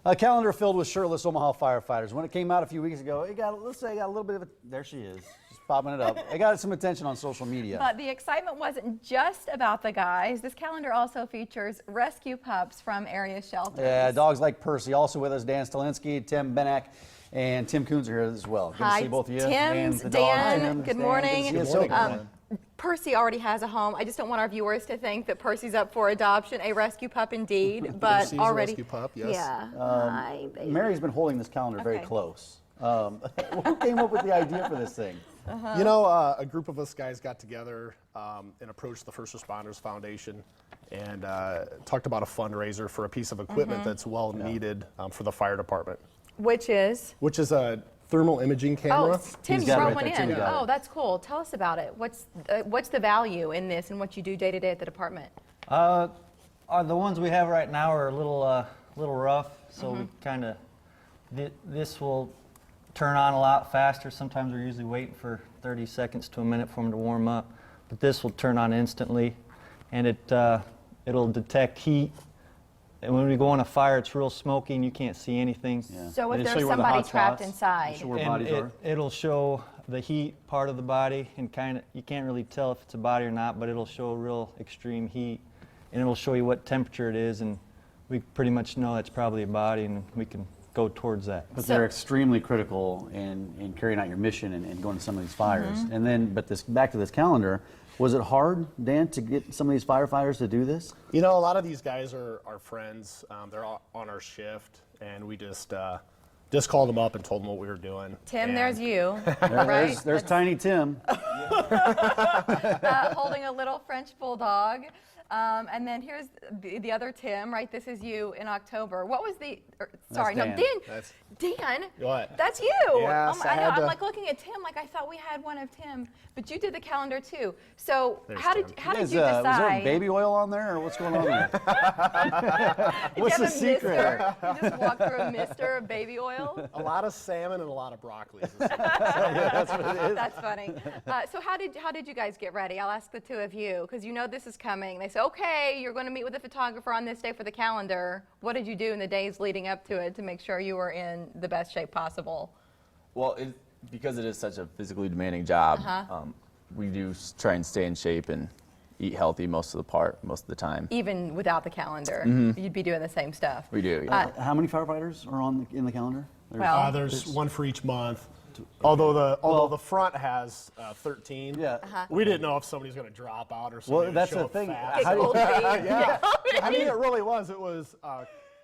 A calendar filled with shirtless Omaha firefighters. When it came out a few weeks ago, let's say it got a little bit of there she is, just popping it up. It got some attention on social media. But the excitement wasn't just about the guys. This calendar also features rescue pups from area shelters. Yeah, dogs like Percy. Also with us, Dan Stalinsky, Tim Benak, and Tim Coons are here as well. Good to see both of you. Dan, good morning. Good morning. Percy already has a home. I just don't want our viewers to think that Percy's up for adoption, a rescue pup indeed, but Percy's already. A rescue pup, yes. Yeah. Hi, baby. Mary's been holding this calendar very close. Who came up with the idea for this thing? You know, a group of us guys got together and approached the First Responders Foundation and talked about a fundraiser for a piece of equipment that's well needed for the fire department. Which is? Which is a thermal imaging camera. Oh, Tim, you brought one in. Oh, that's cool. Tell us about it. What's the value in this and what you do day to day at the department? The ones we have right now are a little rough, so we kind of this will turn on a lot faster. Sometimes we're usually waiting for 30 seconds to a minute for them to warm up, but this will turn on instantly, and it'll detect heat. And when we go on a fire, it's real smoky and you can't see anything. Yeah. So if there's somebody trapped inside, it'll show the heat part of the body, and you can't really tell if it's a body or not, but it'll show real extreme heat, and it'll show you what temperature it is, and we pretty much know it's probably a body, and we can go towards that. But they're extremely critical in carrying out your mission and going to some of these fires. And then, back to this calendar. Was it hard, Dan, to get some of these firefighters to do this? You know, a lot of these guys are our friends. They're all on our shift, and we just called them up and told them what we were doing. Tim, there's you, right? There's Tiny Tim. Holding a little French bulldog. And then here's the other Tim, right? This is you in October. What was sorry, no, Dan. Dan. What? That's you. Yes, I know. I'm like looking at Tim, like I thought we had one of Tim, but you did the calendar too. So how did you decide? Was there baby oil on there, or what's going on there? What's the secret? You just walk through a mister of baby oil. A lot of salmon and a lot of broccoli. That's what it is. That's funny. So how did you guys get ready? I'll ask the two of you because you know this is coming. They say, okay, you're going to meet with a photographer on this day for the calendar. What did you do in the days leading up to it to make sure you were in the best shape possible? Well, because it is such a physically demanding job, we do try and stay in shape and eat healthy most of the time. Even without the calendar, you'd be doing the same stuff. We do. Yeah. How many firefighters are in the calendar? There's one for each month. Although the front has 13, we didn't know if somebody's going to drop out or something. Well, that's the thing. I mean, it really was. It was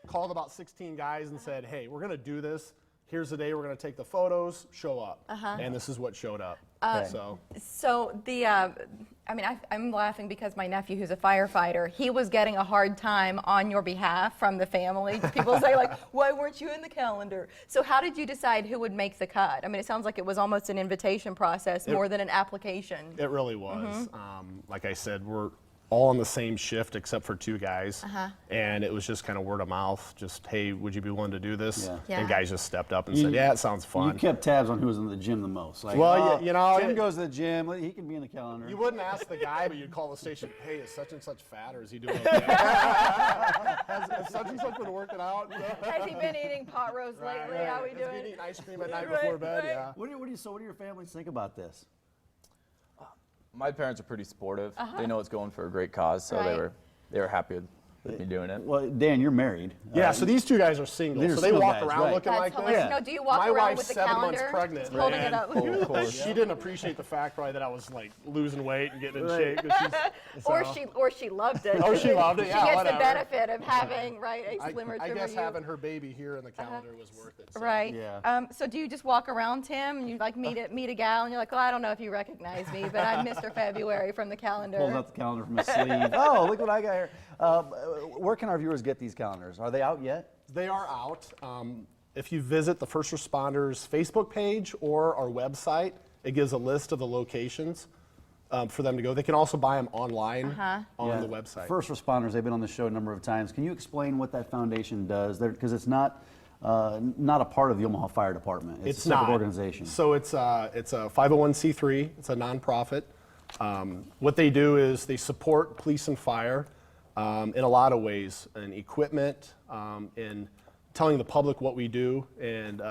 called about 16 guys and said, "Hey, we're going to do this. Here's the day we're going to take the photos. Show up." And this is what showed up. So the, I mean, I'm laughing because my nephew, who's a firefighter, he was getting a hard time on your behalf from the family. People say like, "Why weren't you in the calendar?" So how did you decide who would make the cut? I mean, it sounds like it was almost an invitation process more than an application. It really was. Like I said, we're all on the same shift except for two guys, and it was just kind of word of mouth. Just, hey, would you be willing to do this? And guys just stepped up and said, yeah, it sounds fun. You kept tabs on who was in the gym the most. Like, well, you know, Tim goes to the gym. He can be in the calendar. You wouldn't ask the guy, but you'd call the station. Hey, is such and such fat, or is he doing okay? has such and such been working out? Has he been eating pot roast lately? How are we doing? Has he been eating ice cream at night before bed? Yeah. What do your families think about this? My parents are pretty supportive. They know it's going for a great cause, so they were happy with me doing it. Well, Dan, you're married. Yeah, so these two guys are single. So they walk around looking like this. No, do you walk around with the calendar? My wife's 7 months pregnant. Holding it up. She didn't appreciate the fact probably that I was like losing weight and getting in shape. Or she loved it. Oh, she loved it. Yeah, she gets whatever. the benefit of having a slimmer, I trimmer guess you. having her baby here in the calendar was worth it. So. Right. Yeah. So do you just walk around, Tim, and you like meet a gal, and you're like, well, I don't know if you recognize me, but I'm Mr. February from the calendar. Pulls out the calendar from his sleeve. Oh, look what I got here. Where can our viewers get these calendars? Are they out yet? They are out. If you visit the First Responders Facebook page or our website, it gives a list of the locations for them to go. They can also buy them online on the website. First Responders, they've been on the show a number of times. Can you explain what that foundation does? Because it's not a part of the Omaha Fire Department. It's a separate organization. So it's a 501c3. It's a nonprofit. What they do is they support police and fire in a lot of ways, in equipment, in telling the public what we do, and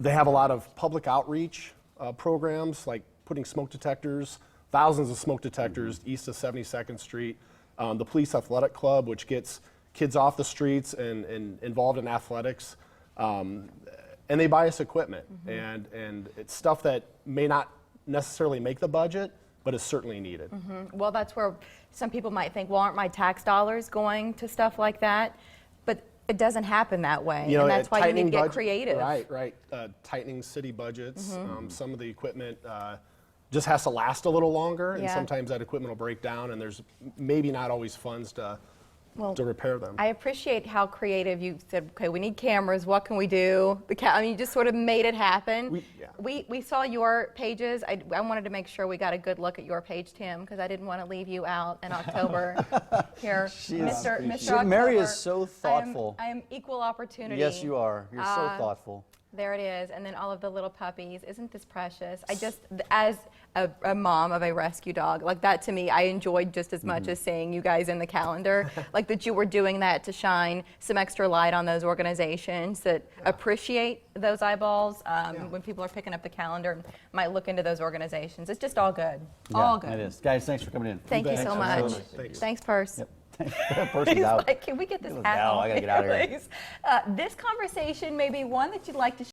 they have a lot of public outreach programs, like putting smoke detectors, thousands of smoke detectors east of 72nd Street. The Police Athletic Club, which gets kids off the streets and involved in athletics. And they buy us equipment. And it's stuff that may not necessarily make the budget, but is certainly needed. Well, that's where some people might think, well, aren't my tax dollars going to stuff like that? But it doesn't happen that way, You know, and that's why you need to get budget- creative. Right. Tightening city budgets. Some of the equipment just has to last a little longer, and Yeah. sometimes that equipment will break down, and there's maybe not always funds to repair them. I appreciate how creative you said, okay, we need cameras, what can we do? I mean, you just sort of made it happen. We saw your pages. I wanted to make sure we got a good look at your page, Tim, because I didn't want to leave you out in October. Here, Mr. Mary October, is so thoughtful. I am equal opportunity. Yes, you are. You're so thoughtful. There it is, and then all of the little puppies. Isn't this precious? I just, as a mom of a rescue dog, like that to me, I enjoyed just as much as seeing you guys in the calendar. Like that you were doing that to shine some extra light on those organizations that appreciate those eyeballs when people are picking up the calendar and might look into those organizations. It's just all good. All good. It is. Guys, thanks for coming in. Thank you so much. Thanks. Thanks, Percy. Yep. Percy's He's out. like, can we get this He was hat out. off, I gotta get out of here. please? This conversation may be one that you'd like to